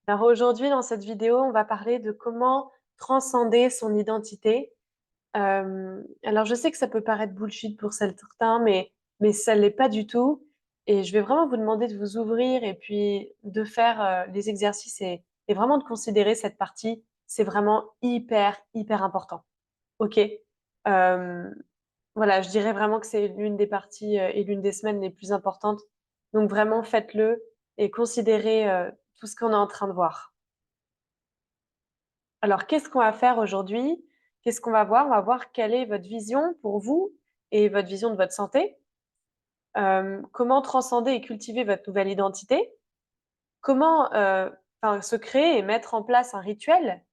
Alors aujourd'hui, dans cette vidéo, on va parler de comment transcender son identité. Alors je sais que ça peut paraître bullshit pour certains, mais ça l'est pas du tout. Et je vais vraiment vous demander de vous ouvrir et puis de faire les exercices et vraiment de considérer cette partie. C'est vraiment hyper important. OK? Euh, voilà, je dirais vraiment que c'est l'une des parties et l'une des semaines les plus importantes. Donc vraiment, faites-le et considérez tout ce qu'on est en train de voir. Alors, qu'est-ce qu'on va faire aujourd'hui? Qu'est-ce qu'on va voir? On va voir quelle est votre vision pour vous et votre vision de votre santé. Comment transcender et cultiver votre nouvelle identité. Comment se créer et mettre en place un rituel.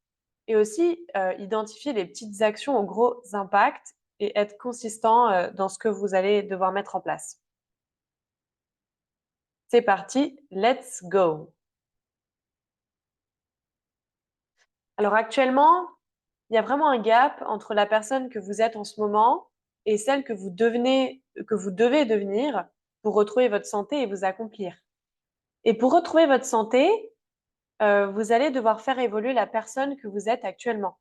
Et aussi identifier les petites actions aux gros impacts et être consistant dans ce que vous allez devoir mettre en place. C'est parti, let's go. Alors actuellement, il y a vraiment un gap entre la personne que vous êtes en ce moment et celle que vous devez devenir pour retrouver votre santé et vous accomplir. Et pour retrouver votre santé, vous allez devoir faire évoluer la personne que vous êtes actuellement.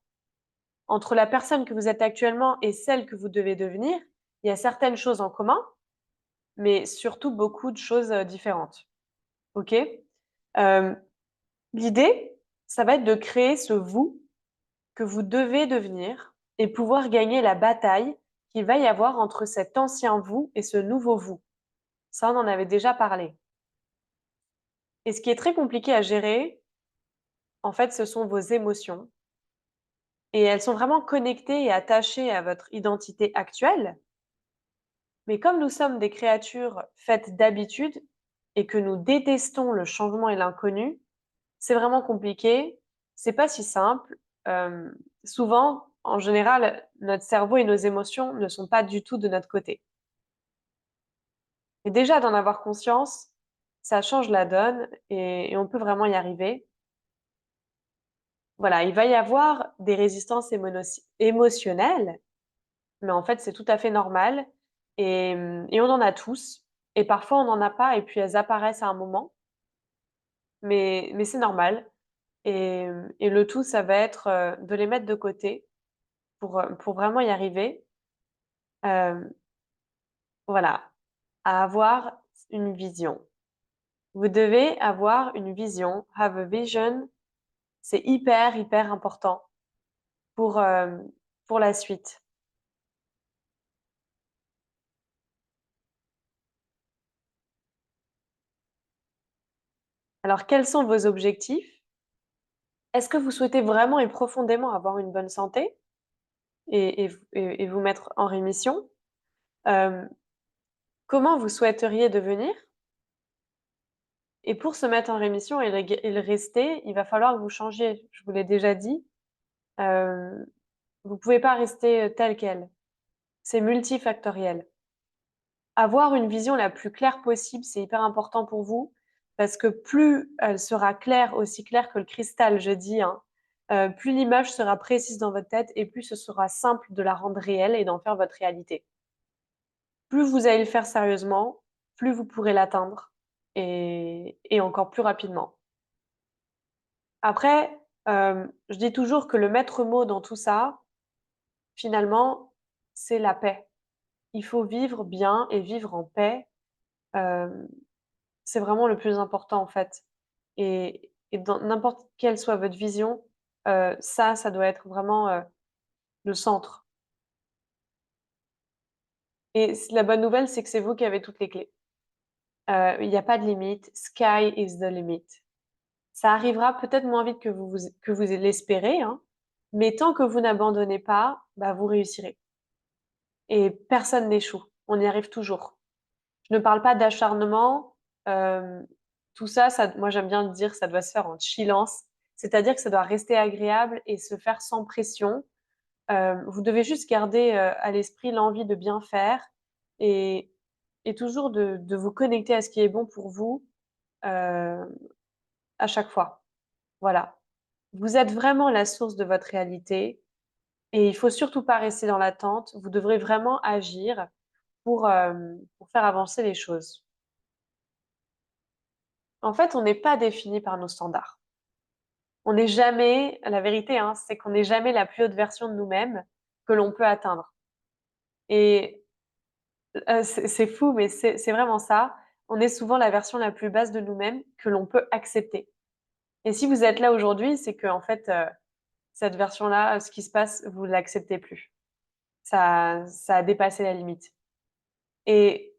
Entre la personne que vous êtes actuellement et celle que vous devez devenir, il y a certaines choses en commun, mais surtout beaucoup de choses différentes. OK? Euh, L'idée, ça va être de créer ce vous que vous devez devenir et pouvoir gagner la bataille qu'il va y avoir entre cet ancien vous et ce nouveau vous. Ça, on en avait déjà parlé. Et ce qui est très compliqué à gérer, en fait, ce sont vos émotions. Et elles sont vraiment connectées et attachées à votre identité actuelle. Mais comme nous sommes des créatures faites d'habitude et que nous détestons le changement et l'inconnu, c'est vraiment compliqué. C'est pas si simple. Euh, Souvent, en général, notre cerveau et nos émotions ne sont pas du tout de notre côté. Et déjà, d'en avoir conscience, ça change la donne et on peut vraiment y arriver. Voilà, il va y avoir des résistances émotionnelles, mais en fait, c'est tout à fait normal et on en a tous. Et parfois, on n'en a pas et puis elles apparaissent à un moment, mais c'est normal. Et le tout, ça va être de les mettre de côté pour vraiment y arriver. Euh, voilà, à avoir une vision. Vous devez avoir une vision, have a vision. C'est hyper important pour, euh, pour la suite. Alors, quels sont vos objectifs? Est-ce que vous souhaitez vraiment et profondément avoir une bonne santé et vous mettre en rémission? Euh, Comment vous souhaiteriez devenir? Et pour se mettre en rémission et le rester, il va falloir que vous changiez. Je vous l'ai déjà dit. Euh, Vous pouvez pas rester tel quel. C'est multifactoriel. Avoir une vision la plus claire possible, c'est hyper important pour vous parce que plus elle sera claire, aussi claire que le cristal, je dis, hein, plus l'image sera précise dans votre tête et plus ce sera simple de la rendre réelle et d'en faire votre réalité. Plus vous allez le faire sérieusement, plus vous pourrez l'atteindre et encore plus rapidement. Après, je dis toujours que le maître mot dans tout ça, finalement, c'est la paix. Il faut vivre bien et vivre en paix. Euh, c'est vraiment le plus important en fait. Et dans n'importe quelle soit votre vision, ça doit être vraiment le centre. Et la bonne nouvelle, c'est que c'est vous qui avez toutes les clés. Il n'y a pas de limite. Sky is the limit. Ça arrivera peut-être moins vite que vous l'espérez, hein, mais tant que vous n'abandonnez pas, bah, vous réussirez. Et personne n'échoue. On y arrive toujours. Je ne parle pas d'acharnement. euh, Tout ça, moi j'aime bien le dire, ça doit se faire en chillance. C'est-à-dire que ça doit rester agréable et se faire sans pression. Vous devez juste garder à l'esprit l'envie de bien faire et, et toujours de vous connecter à ce qui est bon pour vous euh, à chaque fois. Voilà. Vous êtes vraiment la source de votre réalité et il faut surtout pas rester dans l'attente. Vous devrez vraiment agir pour faire avancer les choses. En fait, on n'est pas défini par nos standards. On n'est jamais, la vérité, hein, c'est qu'on n'est jamais la plus haute version de nous-mêmes que l'on peut atteindre. Et c'est fou, mais c'est vraiment ça. On est souvent la version la plus basse de nous-mêmes que l'on peut accepter. Et si vous êtes là aujourd'hui, c'est que en fait, cette version-là, ce qui se passe, vous l'acceptez plus. Ça a dépassé la limite. Et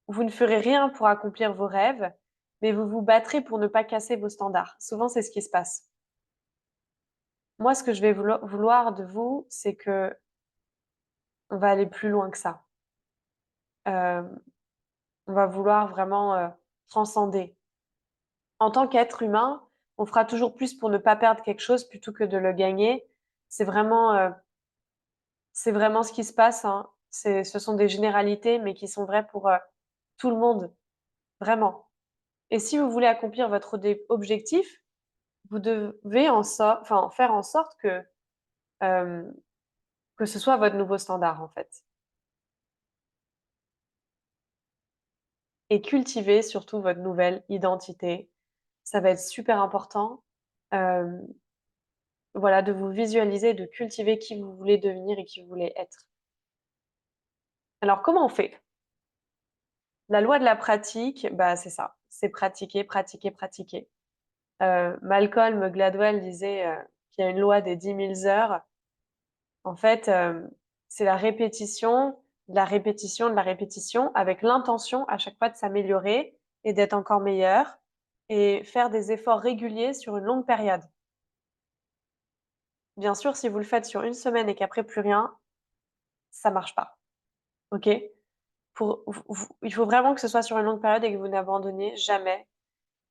vous ne ferez rien pour accomplir vos rêves, mais vous vous battrez pour ne pas casser vos standards. Souvent, c'est ce qui se passe. Moi, ce que je vais vouloir de vous, c'est que on va aller plus loin que ça. Euh, on va vouloir vraiment transcender. En tant qu'être humain, on fera toujours plus pour ne pas perdre quelque chose plutôt que de le gagner. C'est vraiment, euh, c'est vraiment ce qui se passe, hein. Ce sont des généralités, mais qui sont vraies pour tout le monde, vraiment. Et si vous voulez accomplir votre objectif, vous devez enfin, faire en sorte euh, que ce soit votre nouveau standard, en fait. Et cultiver surtout votre nouvelle identité. Ça va être super important, euh, voilà, de vous visualiser, de cultiver qui vous voulez devenir et qui vous voulez être. Alors, comment on fait? La loi de la pratique, bah, c'est ça. C'est pratiquer, pratiquer, pratiquer. Malcolm Gladwell disait qu'il y a une loi des 10 000 heures. En fait, c'est la répétition, de la répétition, de la répétition, avec l'intention à chaque fois de s'améliorer et d'être encore meilleur et faire des efforts réguliers sur une longue période. Bien sûr, si vous le faites sur une semaine et qu'après plus rien, ça marche pas. OK? Il faut vraiment que ce soit sur une longue période et que vous n'abandonniez jamais.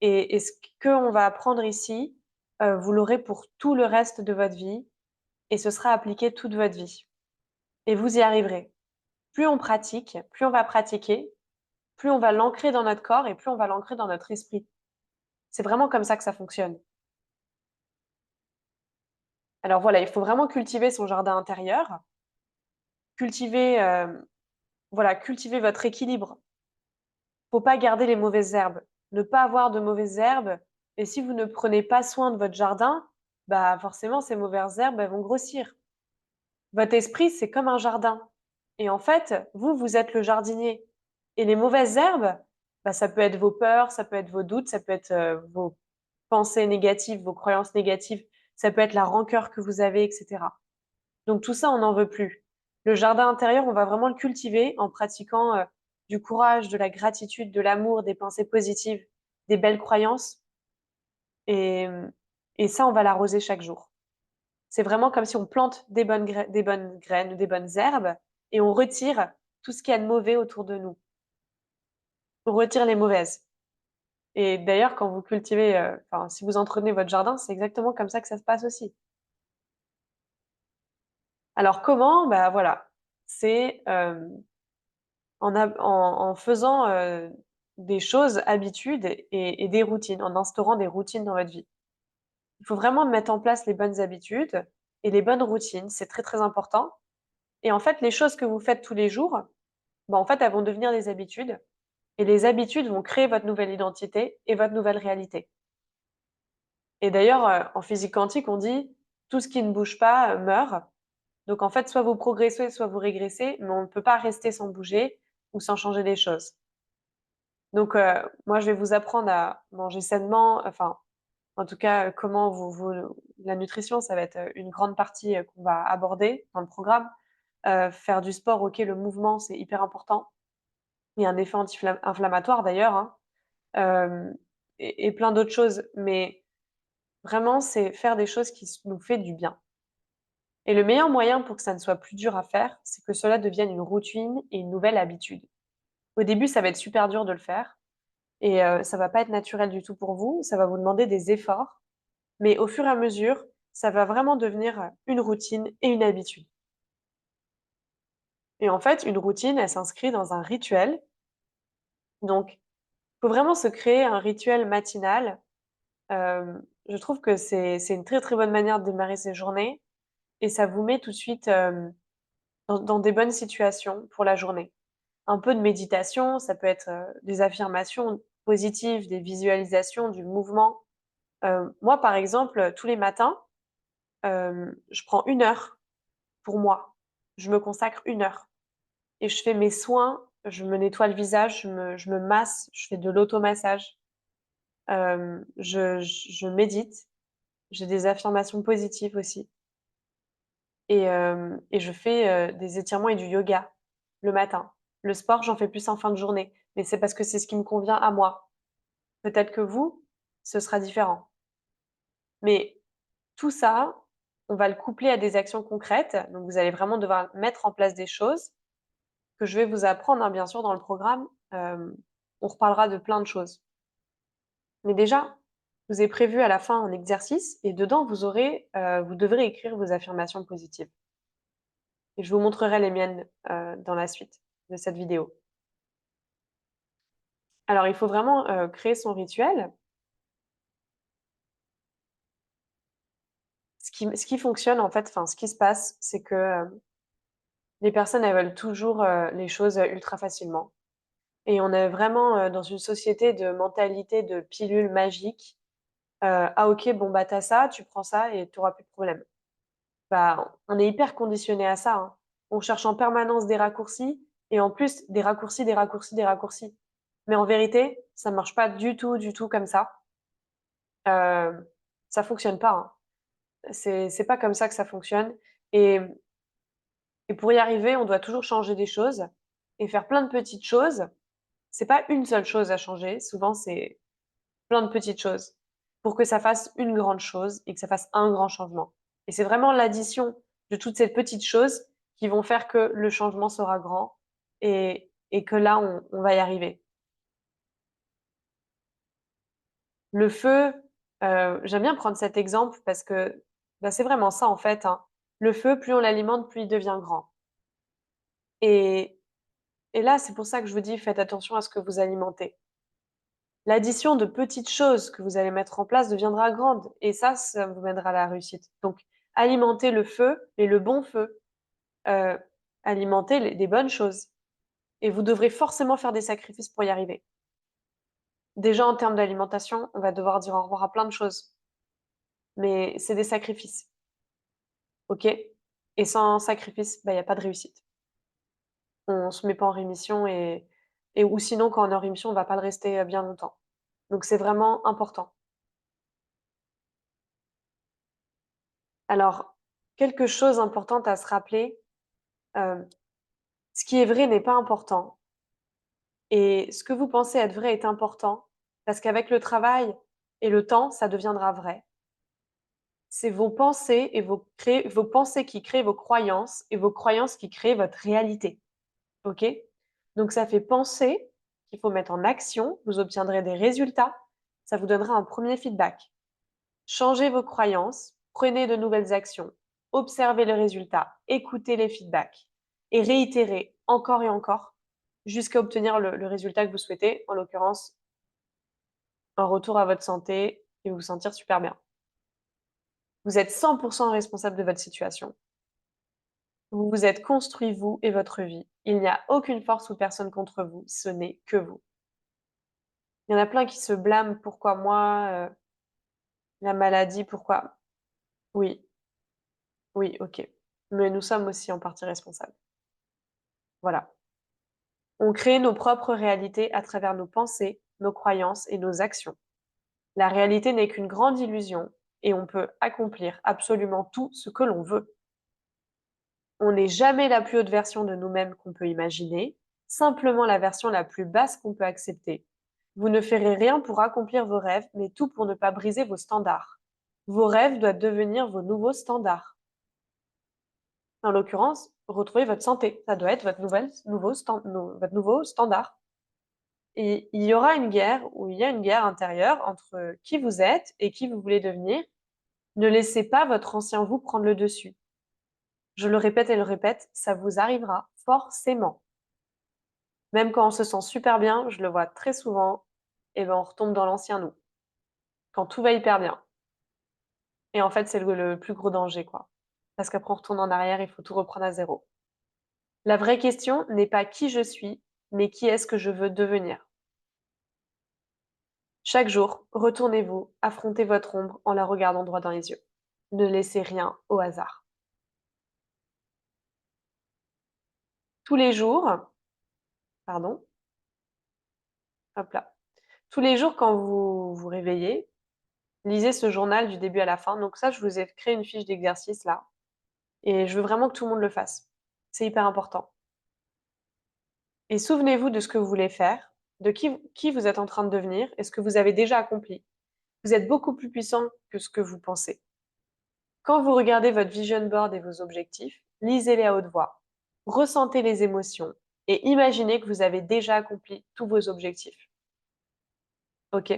Et ce qu'on va apprendre ici, vous l'aurez pour tout le reste de votre vie et ce sera appliqué toute votre vie. Et vous y arriverez. Plus on pratique, plus on va pratiquer, plus on va l'ancrer dans notre corps et plus on va l'ancrer dans notre esprit. C'est vraiment comme ça que ça fonctionne. Alors voilà, il faut vraiment cultiver son jardin intérieur, cultiver, voilà, cultiver votre équilibre. Faut pas garder les mauvaises herbes, ne pas avoir de mauvaises herbes. Et si vous ne prenez pas soin de votre jardin, bah forcément ces mauvaises herbes elles vont grossir. Votre esprit, c'est comme un jardin. Et en fait, vous êtes le jardinier. Et les mauvaises herbes, bah, ça peut être vos peurs, ça peut être vos doutes, ça peut être vos pensées négatives, vos croyances négatives, ça peut être la rancœur que vous avez, etc. Donc tout ça, on n'en veut plus. Le jardin intérieur, on va vraiment le cultiver en pratiquant du courage, de la gratitude, de l'amour, des pensées positives, des belles croyances. Et, et ça, on va l'arroser chaque jour. C'est vraiment comme si on plante des bonnes graines ou des bonnes herbes et on retire tout ce qu'il y a de mauvais autour de nous. On retire les mauvaises. Et d'ailleurs, quand vous cultivez, enfin, si vous entretenez votre jardin, c'est exactement comme ça que ça se passe aussi. Alors comment? Bah voilà, c'est en faisant des choses, habitudes et des routines, en instaurant des routines dans votre vie. Il faut vraiment mettre en place les bonnes habitudes et les bonnes routines, c'est très très important. Et en fait, les choses que vous faites tous les jours, bah, en fait, elles vont devenir des habitudes. Et les habitudes vont créer votre nouvelle identité et votre nouvelle réalité. Et d'ailleurs, en physique quantique, on dit tout ce qui ne bouge pas meurt. Donc en fait, soit vous progressez, soit vous régressez, mais on ne peut pas rester sans bouger ou sans changer les choses. Donc moi, je vais vous apprendre à manger sainement, enfin, en tout cas, comment la nutrition, ça va être une grande partie qu'on va aborder dans le programme. Faire du sport, ok, le mouvement, c'est hyper important. Il y a un effet anti-inflammatoire d'ailleurs, hein, euh, et plein d'autres choses. Mais vraiment, c'est faire des choses qui nous fait du bien. Et le meilleur moyen pour que ça ne soit plus dur à faire, c'est que cela devienne une routine et une nouvelle habitude. Au début, ça va être super dur de le faire et ça va pas être naturel du tout pour vous. Ça va vous demander des efforts, mais au fur et à mesure, ça va vraiment devenir une routine et une habitude. Et en fait, une routine, elle s'inscrit dans un rituel. Donc, il faut vraiment se créer un rituel matinal. Euh, je trouve que c'est une très très bonne manière de démarrer ses journées et ça vous met tout de suite dans des bonnes situations pour la journée. Un peu de méditation, ça peut être des affirmations positives, des visualisations, du mouvement. Moi, par exemple, tous les matins, je prends 1 heure pour moi. Je me consacre 1 heure et je fais mes soins, je me nettoie le visage, je me masse, je fais de l'automassage, je médite, j'ai des affirmations positives aussi et je fais des étirements et du yoga le matin. Le sport, j'en fais plus en fin de journée, mais c'est parce que c'est ce qui me convient à moi. Peut-être que vous, ce sera différent. Mais tout ça, on va le coupler à des actions concrètes. Donc, vous allez vraiment devoir mettre en place des choses que je vais vous apprendre, hein, bien sûr, dans le programme. On reparlera de plein de choses. Mais déjà, je vous ai prévu à la fin un exercice et dedans, vous devrez écrire vos affirmations positives. Et je vous montrerai les miennes dans la suite de cette vidéo. Alors, il faut vraiment créer son rituel. Ce qui fonctionne, en fait, enfin, ce qui se passe, c'est que les personnes, elles veulent toujours les choses ultra facilement. Et on est vraiment dans une société de mentalité de pilule magique. Ah ok, bon bah t'as ça, tu prends ça et tu auras plus de problème. Bah, on est hyper conditionné à ça, hein. On cherche en permanence des raccourcis et en plus des raccourcis, des raccourcis, des raccourcis. Mais en vérité, ça marche pas du tout comme ça. Euh, Ça fonctionne pas, hein. C'est pas comme ça que ça fonctionne. Et, et pour y arriver, on doit toujours changer des choses et faire plein de petites choses. C'est pas une seule chose à changer. Souvent, c'est plein de petites choses pour que ça fasse une grande chose et que ça fasse un grand changement. Et c'est vraiment l'addition de toutes ces petites choses qui vont faire que le changement sera grand et que là, on va y arriver. Le feu, j'aime bien prendre cet exemple parce que bah, c'est vraiment ça en fait, hein. Le feu, plus on l'alimente, plus il devient grand. Et, et là, c'est pour ça que je vous dis, faites attention à ce que vous alimentez. L'addition de petites choses que vous allez mettre en place deviendra grande et ça vous mènera à la réussite. Donc, alimentez le feu et le bon feu. Euh, Alimentez des bonnes choses. Et vous devrez forcément faire des sacrifices pour y arriver. Déjà, en termes d'alimentation, on va devoir dire au revoir à plein de choses. Mais c'est des sacrifices. OK? Et sans sacrifice, bah, y a pas de réussite. On se met pas en rémission ou sinon, quand on est en rémission, on va pas le rester bien longtemps. Donc, c'est vraiment important. Alors, quelque chose d'important à se rappeler, euh, ce qui est vrai n'est pas important et ce que vous pensez être vrai est important parce qu'avec le travail et le temps, ça deviendra vrai. C'est vos pensées et vos pensées qui créent vos croyances et vos croyances qui créent votre réalité. OK? Donc ça fait penser qu'il faut mettre en action, vous obtiendrez des résultats, ça vous donnera un premier feedback. Changez vos croyances, prenez de nouvelles actions, observez le résultat, écoutez les feedbacks et réitérez encore et encore jusqu'à obtenir le résultat que vous souhaitez, en l'occurrence un retour à votre santé et vous sentir super bien. Vous êtes 100% responsable de votre situation. Vous vous êtes construit vous et votre vie. Il n'y a aucune force ou personne contre vous, ce n'est que vous. Il y en a plein qui se blâment, pourquoi moi, la maladie, pourquoi? Oui, oui, ok. Mais nous sommes aussi en partie responsables. Voilà. On crée nos propres réalités à travers nos pensées, nos croyances et nos actions. La réalité n'est qu'une grande illusion et on peut accomplir absolument tout ce que l'on veut. On n'est jamais la plus haute version de nous-mêmes qu'on peut imaginer, simplement la version la plus basse qu'on peut accepter. Vous ne ferez rien pour accomplir vos rêves, mais tout pour ne pas briser vos standards. Vos rêves doivent devenir vos nouveaux standards. En l'occurrence, retrouvez votre santé. Ça doit être votre nouveau standard. Et il y aura une guerre, ou il y a une guerre intérieure entre qui vous êtes et qui vous voulez devenir. Ne laissez pas votre ancien vous prendre le dessus. Je le répète et le répète, ça vous arrivera forcément. Même quand on se sent super bien, je le vois très souvent, et ben on retombe dans l'ancien nous. Quand tout va hyper bien. Et en fait, c'est le plus gros danger, quoi. Parce qu'après, on retourne en arrière, il faut tout reprendre à zéro. La vraie question n'est pas qui je suis, mais qui est-ce que je veux devenir. Chaque jour, retournez-vous, affrontez votre ombre en la regardant droit dans les yeux. Ne laissez rien au hasard. Tous les jours, pardon, hop là. Tous les jours quand vous vous réveillez, lisez ce journal du début à la fin. Donc ça, je vous ai créé une fiche d'exercice là et je veux vraiment que tout le monde le fasse. C'est hyper important. Et souvenez-vous de ce que vous voulez faire, de qui vous êtes en train de devenir et ce que vous avez déjà accompli. Vous êtes beaucoup plus puissant que ce que vous pensez. Quand vous regardez votre vision board et vos objectifs, lisez-les à haute voix. Ressentez les émotions et imaginez que vous avez déjà accompli tous vos objectifs. OK?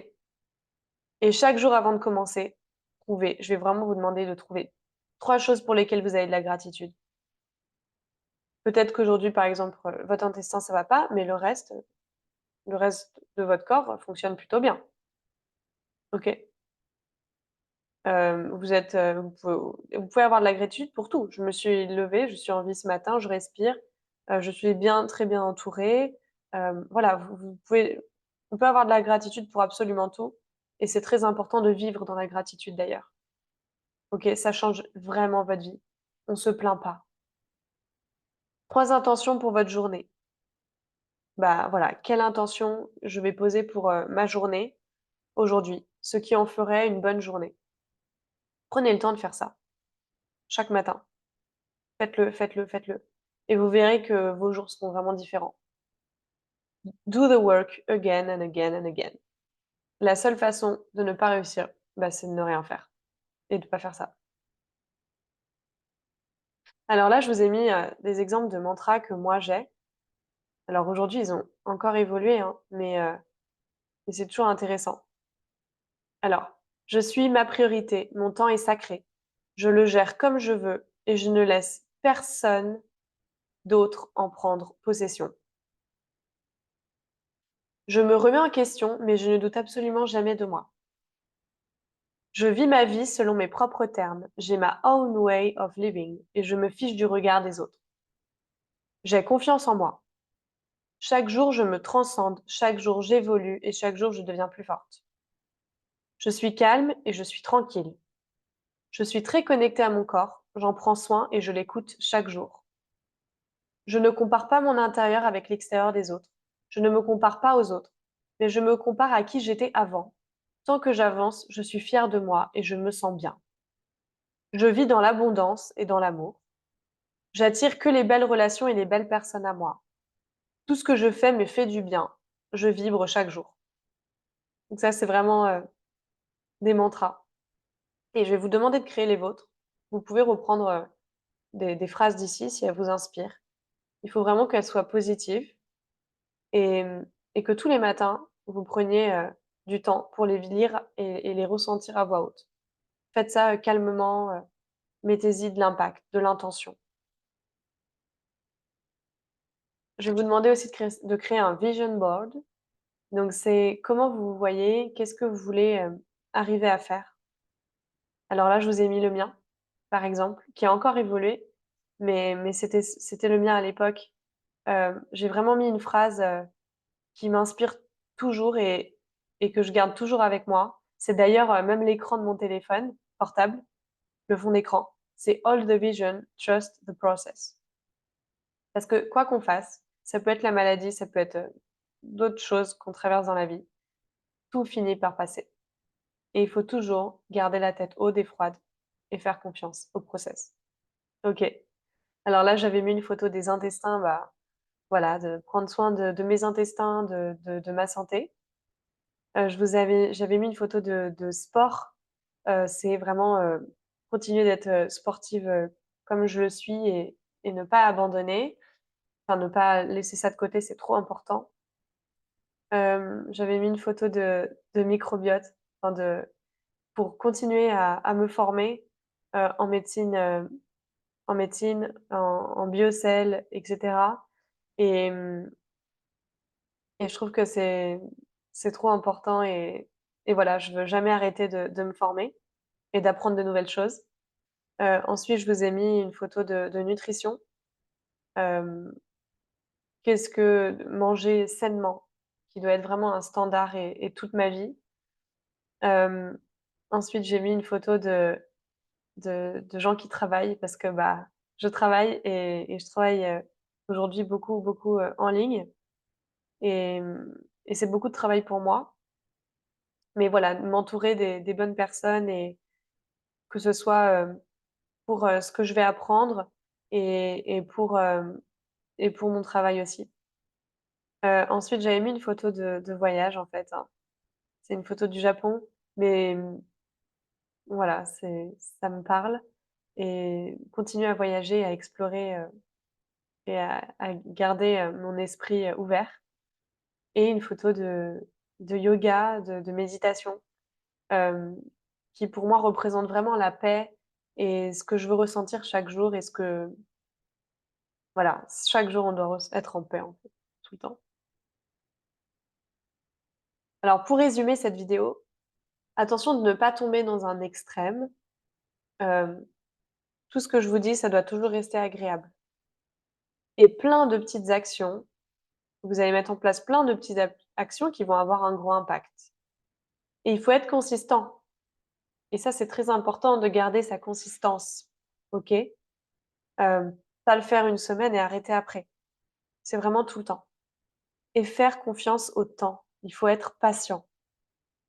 Et chaque jour avant de commencer, je vais vraiment vous demander de trouver 3 choses pour lesquelles vous avez de la gratitude. Peut-être qu'aujourd'hui, par exemple, votre intestin, ça va pas, mais le reste de votre corps fonctionne plutôt bien. OK? Vous pouvez avoir de la gratitude pour tout. Je me suis levée, je suis en vie ce matin, je respire, je suis bien, très bien entourée. Voilà, on peut avoir de la gratitude pour absolument tout et c'est très important de vivre dans la gratitude d'ailleurs. OK? Ça change vraiment votre vie. On se plaint pas. 3 intentions pour votre journée. Bah, voilà, quelle intention je vais poser pour, ma journée aujourd'hui? Ce qui en ferait une bonne journée. Prenez le temps de faire ça, chaque matin. Faites-le, faites-le, faites-le et vous verrez que vos jours seront vraiment différents. Do the work again and again and again. La seule façon de ne pas réussir, bah, c'est de ne rien faire et de pas faire ça. Alors là, je vous ai mis, des exemples de mantras que moi j'ai. Alors aujourd'hui, ils ont encore évolué, hein, mais c'est toujours intéressant. Alors: «Je suis ma priorité, mon temps est sacré. Je le gère comme je veux et je ne laisse personne d'autre en prendre possession. Je me remets en question, mais je ne doute absolument jamais de moi. Je vis ma vie selon mes propres termes. J'ai ma own way of living et je me fiche du regard des autres. J'ai confiance en moi. Chaque jour, je me transcende, chaque jour, j'évolue et chaque jour, je deviens plus forte. Je suis calme et je suis tranquille. Je suis très connectée à mon corps, j'en prends soin et je l'écoute chaque jour. Je ne compare pas mon intérieur avec l'extérieur des autres. Je ne me compare pas aux autres, mais je me compare à qui j'étais avant. Tant que j'avance, je suis fière de moi et je me sens bien. Je vis dans l'abondance et dans l'amour. J'attire que les belles relations et les belles personnes à moi. Tout ce que je fais me fait du bien. Je vibre chaque jour. Donc ça, c'est vraiment des mantras. Et je vais vous demander de créer les vôtres. Vous pouvez reprendre des phrases d'ici si elles vous inspirent. Il faut vraiment qu'elles soient positives et, et que tous les matins, vous preniez du temps pour les lire et les ressentir à voix haute. Faites ça calmement, mettez-y de l'impact, de l'intention. Je vais vous demander aussi de créer un vision board. Donc c'est comment vous vous voyez, qu'est-ce que vous voulez, arriver à faire? Alors là, je vous ai mis le mien, par exemple, qui a encore évolué, mais c'était le mien à l'époque. J'ai vraiment mis une phrase, qui m'inspire toujours et que je garde toujours avec moi. C'est d'ailleurs, même l'écran de mon téléphone portable, le fond d'écran. C'est «Hold the vision, trust the process». Parce que quoi qu'on fasse, ça peut être la maladie, ça peut être, d'autres choses qu'on traverse dans la vie, tout finit par passer. Et il faut toujours garder la tête haute et froide et faire confiance au process. OK. Alors là, j'avais mis une photo des intestins, bah, voilà, de prendre soin de mes intestins, de ma santé. J'avais mis une photo de sport. C'est vraiment, continuer d'être, sportive, comme je le suis et ne pas abandonner, enfin ne pas laisser ça de côté, c'est trop important. J'avais mis une photo de microbiote, enfin de pour continuer à me former, en médecine, en biocell et cetera et et je trouve que c'est trop important et voilà, je veux jamais arrêter de me former et d'apprendre de nouvelles choses. Ensuite, je vous ai mis une photo de nutrition. Hem, Qu'est-ce que manger sainement, qui doit être vraiment un standard et toute ma vie. Hem, Ensuite, j'ai mis une photo de gens qui travaillent parce que, bah, je travaille et je travaille, aujourd'hui beaucoup, beaucoup, en ligne et c'est beaucoup de travail pour moi. Mais voilà, m'entourer des bonnes personnes et que ce soit, pour, ce que je vais apprendre et pour mon travail aussi. Ensuite, j'avais mis une photo de voyage, en fait, hein. C'est une photo du Japon, mais voilà, ça me parle et continuer à voyager, à explorer, et à garder, mon esprit, ouvert et une photo de yoga, de méditation, hem, qui pour moi représente vraiment la paix et ce que je veux ressentir chaque jour et ce que voilà, chaque jour on doit être en paix, en fait, tout le temps. Alors pour résumer cette vidéo, attention de ne pas tomber dans un extrême, hem, tout ce que je vous dis, ça doit toujours rester agréable et plein de petites actions. Vous allez mettre en place plein de petites actions qui vont avoir un gros impact et il faut être consistant et ça, c'est très important de garder sa consistance, OK? Pas le faire une semaine et arrêter après. C'est vraiment tout le temps et faire confiance au temps. Il faut être patient.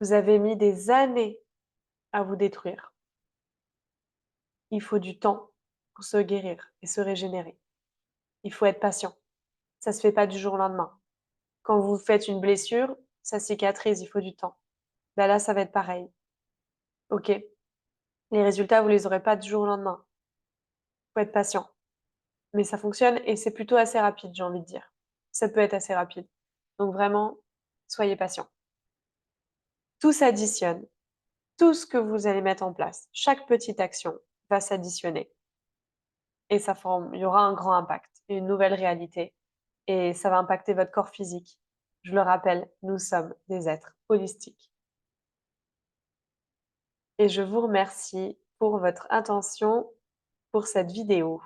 Vous avez mis des années à vous détruire. Il faut du temps pour se guérir et se régénérer. Il faut être patient. Ça se fait pas du jour au lendemain. Quand vous faites une blessure, ça cicatrise, il faut du temps. Bah, là, ça va être pareil. OK? Les résultats, vous les aurez pas du jour au lendemain. Faut être patient. Mais ça fonctionne et c'est plutôt assez rapide, j'ai envie de dire. Ça peut être assez rapide. Donc vraiment, soyez patient. Tout s'additionne. Tout ce que vous allez mettre en place, chaque petite action va s'additionner et il y aura un grand impact, une nouvelle réalité et ça va impacter votre corps physique. Je le rappelle, nous sommes des êtres holistiques et je vous remercie pour votre attention pour cette vidéo.